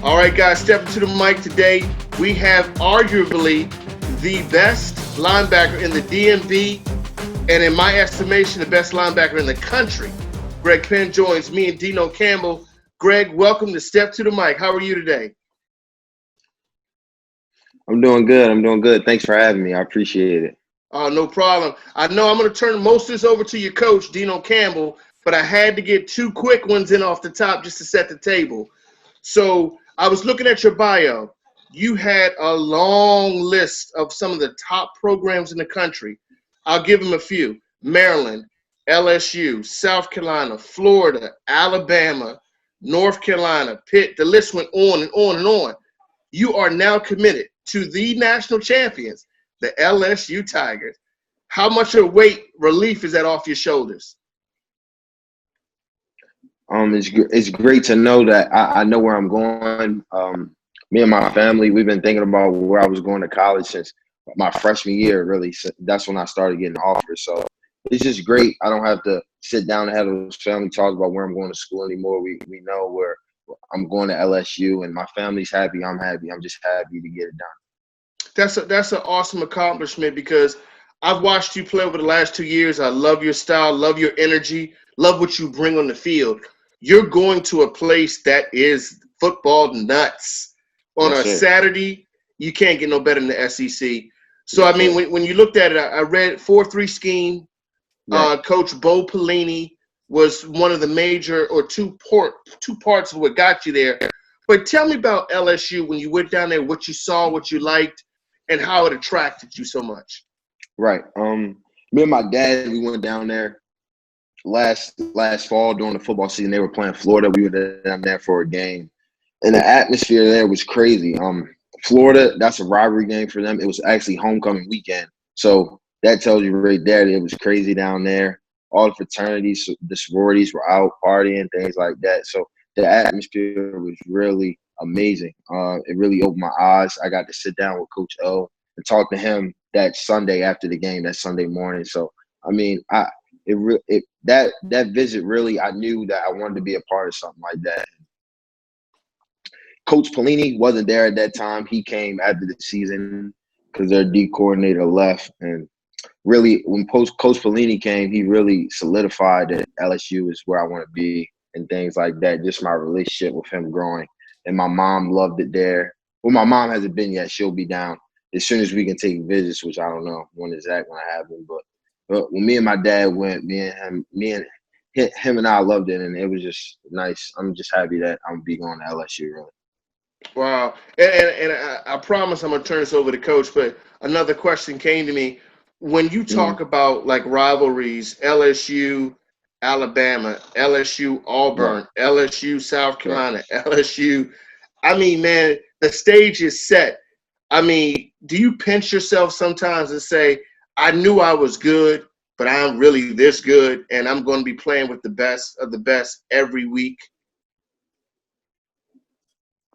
All right, guys, stepping to the mic today. We have arguably the best linebacker in the DMV, and in my estimation, the best linebacker in the country. Greg Penn joins me and Deno Campbell. Greg, welcome to Step to the Mic. How are you today? I'm doing good. Thanks for having me. I appreciate it. No problem. I know I'm going to turn most of this over to your coach, Deno Campbell, but I had to get two quick ones in off the top just to set the table. So I was looking at your bio. You had a long list of some of the top programs in the country. I'll give them a few. Maryland, LSU, South Carolina, Florida, Alabama, North Carolina, Pitt. The list went on and on and on. You are now committed to the national champions, the LSU Tigers. How much of weight relief is that off your shoulders? It's great to know that I know where I'm going. Me and my family, we've been thinking about where I was going to college since my freshman year, really. That's when I started getting offers. So it's just great. I don't have to sit down and have those family talks about where I'm going to school anymore. We know where I'm going to LSU, and my family's happy. I'm happy. I'm just happy to get it done. That's an awesome accomplishment because I've watched you play over the last 2 years. I love your style, love your energy, love what you bring on the field. You're going to a place that is football nuts. On a Saturday, you can't get no better than the SEC. So, I mean, when you looked at it, I read 4-3 scheme. Right. Coach Bo Pelini was one of the major or two parts of what got you there. But tell me about LSU when you went down there, what you saw, what you liked, and how it attracted you so much. Right. Me and my dad, we went down there last fall during the football season. They were playing Florida. We were down there for a game, and the atmosphere there was crazy. Florida, that's a rivalry game for them. It was actually homecoming weekend, so that tells you right there that it was crazy down there. All the fraternities, the sororities were out partying, things like that. So the atmosphere was really amazing. It really opened my eyes. I got to sit down with Coach O and talk to him that Sunday after the game, that Sunday morning. So I mean, that visit really, I knew that I wanted to be a part of something like that. Coach Pelini wasn't there at that time. He came after the season because their D coordinator left. And really, when Coach Pelini came, he really solidified that LSU is where I want to be and things like that. Just my relationship with him growing. And my mom loved it there. Well, my mom hasn't been yet. She'll be down as soon as we can take visits, which I don't know when exactly going to happen. But when me and my dad went, him and I loved it, and it was just nice. I'm just happy that I'm be going to LSU, really. Wow. And I promise I'm going to turn this over to Coach, but another question came to me. When you talk about, like, rivalries, LSU, Alabama, LSU, Auburn, LSU, South Carolina, LSU, I mean, man, the stage is set. I mean, do you pinch yourself sometimes and say, I knew I was good, but I'm really this good, and I'm going to be playing with the best of the best every week?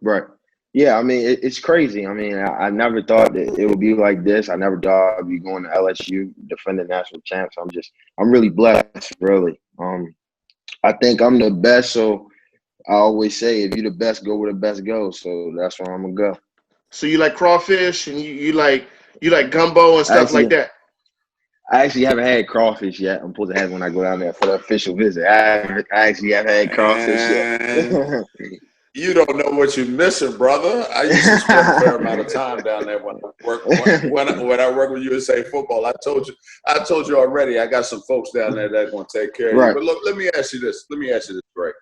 Right. Yeah, I mean, it's crazy. I mean, I never thought that it would be like this. I never thought I'd be going to LSU, defending national champs. I'm really blessed, really. I think I'm the best, so I always say, if you're the best, go where the best goes. So that's where I'm gonna go. So you like crawfish and you like gumbo and stuff like that? I actually haven't had crawfish yet. I'm supposed to have when I go down there for the official visit. I actually haven't had crawfish yet. You don't know what you're missing, brother. I used to spend a fair amount of time down there when I work with USA Football. I told you already. I got some folks down there that are going to take care of you. But look, let me ask you this, Greg.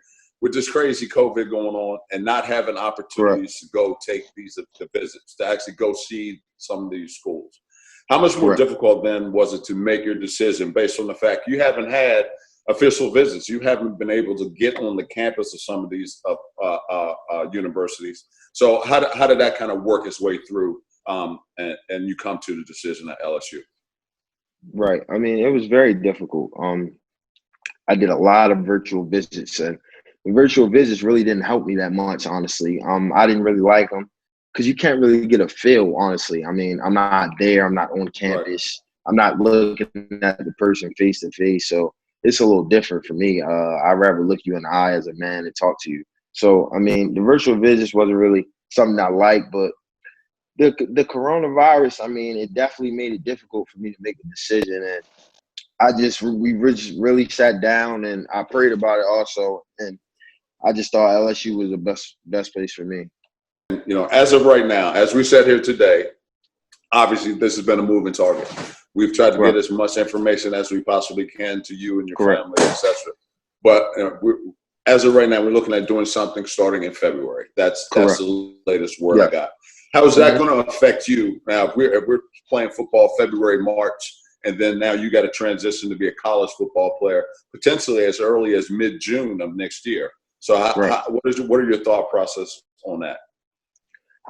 With this crazy COVID going on and not having opportunities to go take the visits, to actually go see some of these schools, how much more difficult then was it to make your decision based on the fact you haven't had official visits? You haven't been able to get on the campus of some of these universities. So how did that kind of work its way through and you come to the decision at LSU? Right. I mean, it was very difficult. I did a lot of virtual visits, and the virtual visits really didn't help me that much, honestly. I didn't really like them because you can't really get a feel, honestly. I mean, I'm not there. I'm not on campus. I'm not looking at the person face to face. So it's a little different for me. I'd rather look you in the eye as a man and talk to you. So, I mean, the virtual visits wasn't really something I liked, but the coronavirus, I mean, it definitely made it difficult for me to make a decision. And we just really sat down and I prayed about it also. And I just thought LSU was the best place for me. You know, as of right now, as we sat here today, obviously this has been a moving target. We've tried to get as much information as we possibly can to you and your family, etc. But as of right now, we're looking at doing something starting in February. That's the latest word I got. How is that going to affect you now? If we're playing football February, March, and then now you got to transition to be a college football player potentially as early as mid-June of next year. So, what are your thought process on that?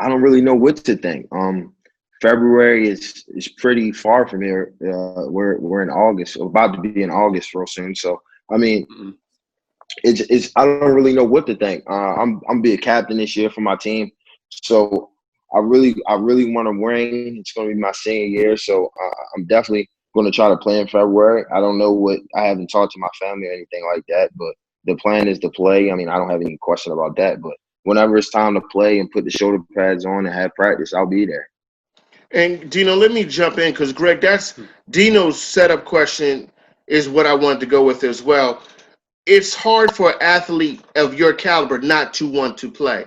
I don't really know what to think. February is pretty far from here. We're in August, about to be in August real soon. So I mean, it's I don't really know what to think. I'm be a captain this year for my team, so I really want to win. It's going to be my senior year, so I'm definitely going to try to play in February. I don't know what I haven't talked to my family or anything like that, but the plan is to play. I mean, I don't have any question about that, but whenever it's time to play and put the shoulder pads on and have practice, I'll be there. And Deno, let me jump in because Greg, that's Deno's setup question is what I wanted to go with as well. It's hard for an athlete of your caliber not to want to play,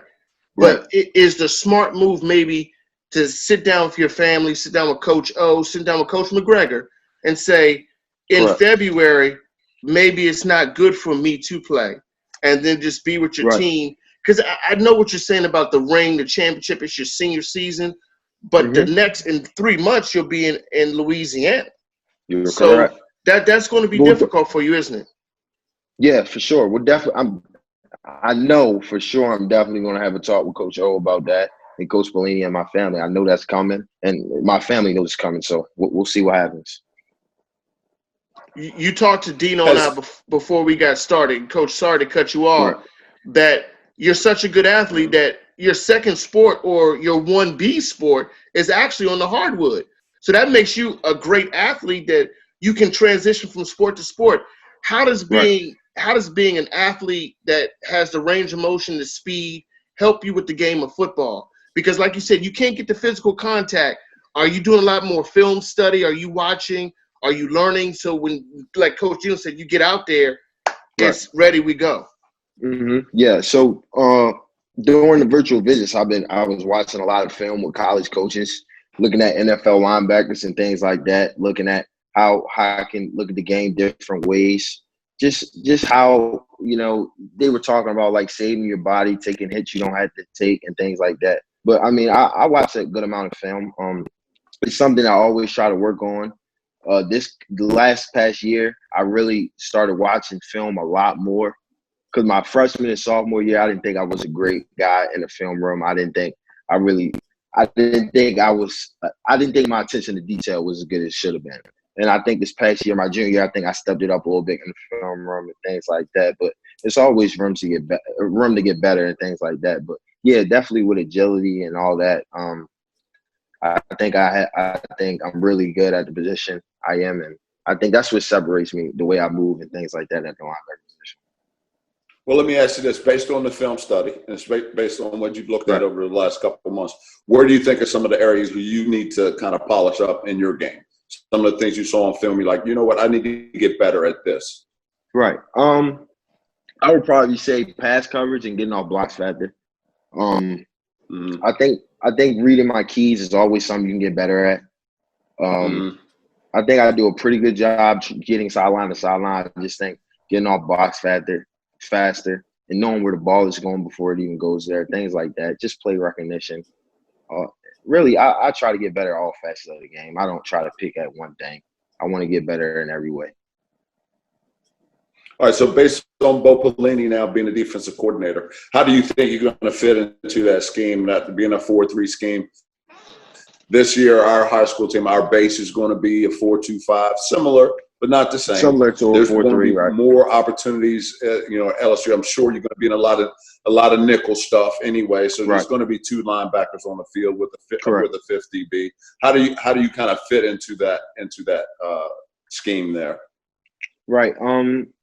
but it is the smart move maybe to sit down with your family, sit down with Coach O, sit down with Coach McGregor, and say in February maybe it's not good for me to play, and then just be with your team. Because I know what you're saying about the ring, the championship. It's your senior season. But the next in 3 months you'll be in Louisiana. You're correct. That's going to be difficult for you, isn't it? Yeah, for sure. We're definitely. I know for sure. I'm definitely going to have a talk with Coach O about that and Coach Bellini and my family. I know that's coming, and my family knows it's coming. So we'll see what happens. You talked to Deno and I before we got started. Coach, sorry to cut you off. That you're such a good athlete that your second sport or your 1B sport is actually on the hardwood. So that makes you a great athlete that you can transition from sport to sport. How does being an athlete that has the range of motion, the speed, help you with the game of football? Because like you said, you can't get the physical contact. Are you doing a lot more film study? Are you watching? Are you learning? So when, like Coach Deno said, you get out there, it's ready, we go. Yeah. So during the virtual visits, I was watching a lot of film with college coaches, looking at NFL linebackers and things like that, looking at how I can look at the game different ways. Just how, they were talking about like saving your body, taking hits you don't have to take and things like that. But I mean, I watch a good amount of film. It's something I always try to work on. The past year, I really started watching film a lot more. Because my freshman and sophomore year, I didn't think I was a great guy in the film room. I didn't think my attention to detail was as good as it should have been. And I think this past year, my junior year, I think I stepped it up a little bit in the film room and things like that. But it's always room to get better and things like that. But yeah, definitely with agility and all that. I think I'm really good at the position I am, and I think that's what separates me, the way I move and things like that at the linebacker position. Well, let me ask you this. Based on the film study and based on what you've looked at over the last couple of months, where do you think are some of the areas where you need to kind of polish up in your game? Some of the things you saw on film, you're like, you know what, I need to get better at this. Right. I would probably say pass coverage and getting off blocks faster. I think reading my keys is always something you can get better at. I think I do a pretty good job getting sideline to sideline. I just think getting off box faster, and knowing where the ball is going before it even goes there, things like that. Just play recognition. Really, I try to get better all facets of the game. I don't try to pick at one thing. I want to get better in every way. All right, so based on Bo Pelini now being a defensive coordinator, how do you think you're going to fit into that scheme, that being a 4-3 scheme? This year, our high school team, our base is going to be a 4-2-5, similar, but not the same. Similar to a 4-3, There's going to be more opportunities, at LSU. I'm sure you're going to be in a lot of nickel stuff anyway. So there's going to be two linebackers on the field with a fifth DB. How do you kind of fit into that scheme there? Right.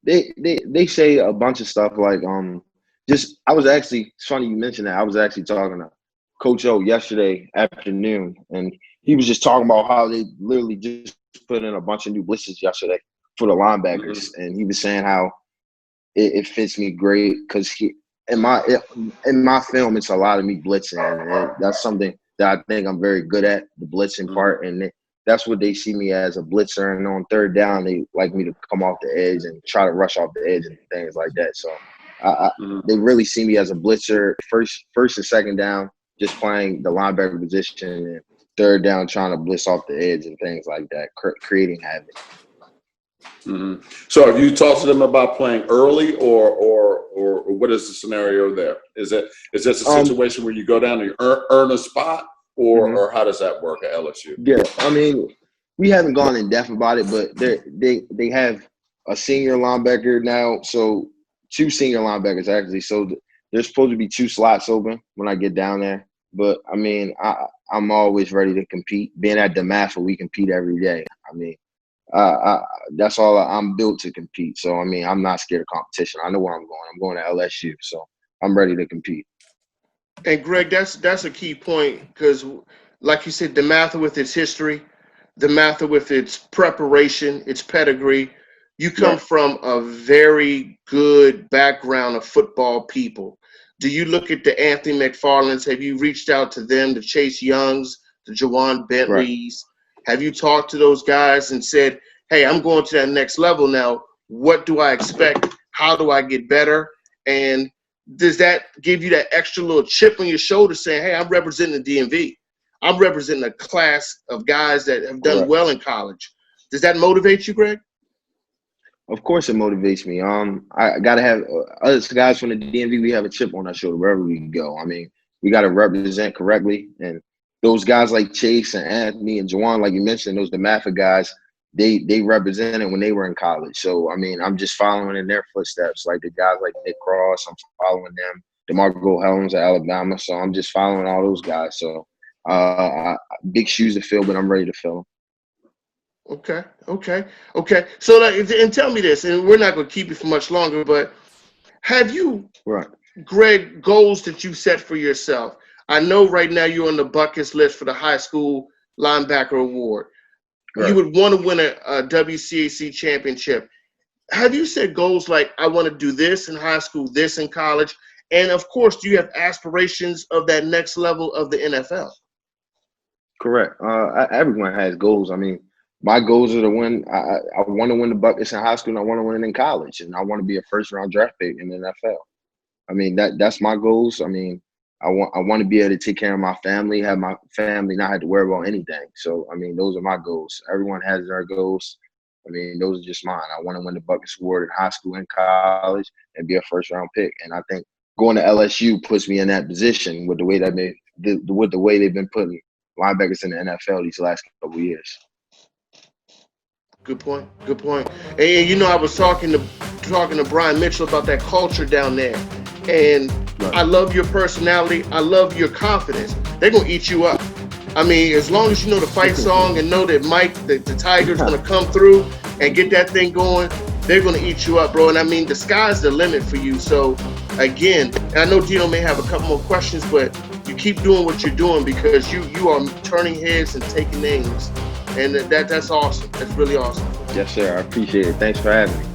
They say a bunch of stuff like I was actually, it's funny you mentioned that. I was actually talking to Coach O yesterday afternoon, and he was just talking about how they literally just put in a bunch of new blitzes yesterday for the linebackers. Mm-hmm. And he was saying how it fits me great because in my film, it's a lot of me blitzing. And that's something that I think I'm very good at, the blitzing part. And that's what they see me as, a blitzer. And on third down, they like me to come off the edge and try to rush off the edge and things like that. So they really see me as a blitzer, first and second down, just playing the linebacker position, and third down trying to blitz off the edge and things like that, creating havoc. Mm-hmm. So have you talked to them about playing early, or what is the scenario there? Is this a situation where you go down and earn a spot, or how does that work at LSU? Yeah, I mean, we haven't gone in depth about it, but they have a senior linebacker now, so 2 senior linebackers actually. So there's supposed to be 2 slots open when I get down there. But I mean, I'm always ready to compete. Being at the DeMatha, we compete every day. I mean, that's all. I'm built to compete. So I mean, I'm not scared of competition. I know where I'm going. I'm going to LSU, so I'm ready to compete. And Greg, that's a key point because, like you said, DeMatha with its history, DeMatha with its preparation, its pedigree. You come from a very good background of football people. Do you look at the Anthony McFarlands? Have you reached out to them, the Chase Youngs, the Jawan Bentleys? Right. Have you talked to those guys and said, hey, I'm going to that next level now. What do I expect? How do I get better? And does that give you that extra little chip on your shoulder saying, hey, I'm representing the DMV. I'm representing a class of guys that have done well in college. Does that motivate you, Greg? Of course it motivates me. I got to have us guys from the DMV, we have a chip on our shoulder wherever we go. I mean, we got to represent correctly. And those guys like Chase and Anthony and Jawan, like you mentioned, those DeMatha guys, they represented when they were in college. So, I mean, I'm just following in their footsteps. Like the guys like Nick Cross, I'm following them. DeMarco Helms at Alabama. So I'm just following all those guys. So big shoes to fill, but I'm ready to fill them. Okay. So, and tell me this, and we're not going to keep you for much longer, but have you, Greg, goals that you set for yourself? I know right now you're on the bucket list for the high school linebacker award. You would want to win a WCAC championship. Have you set goals like, I want to do this in high school, this in college? And, of course, do you have aspirations of that next level of the NFL? Correct. Everyone has goals. I mean, my goals are to win. I want to win the buckets in high school, and I want to win it in college, and I want to be a first-round draft pick in the NFL. I mean, that's my goals. I mean, I want to be able to take care of my family, have my family not have to worry about anything. So, I mean, those are my goals. Everyone has their goals. I mean, those are just mine. I want to win the buckets award in high school and college and be a first-round pick. And I think going to LSU puts me in that position with the way that with the way they've been putting linebackers in the NFL these last couple of years. Good point. And you know, I was talking to Brian Mitchell about that culture down there, and I love your personality. I love your confidence. They're gonna eat you up. I mean, as long as you know the fight song and know that Mike, the Tiger's gonna come through and get that thing going, they're gonna eat you up, bro. And I mean, the sky's the limit for you. So again, and I know Deno may have a couple more questions, but you keep doing what you're doing because you are turning heads and taking names. And that's awesome. That's really awesome. Yes, sir. I appreciate it. Thanks for having me.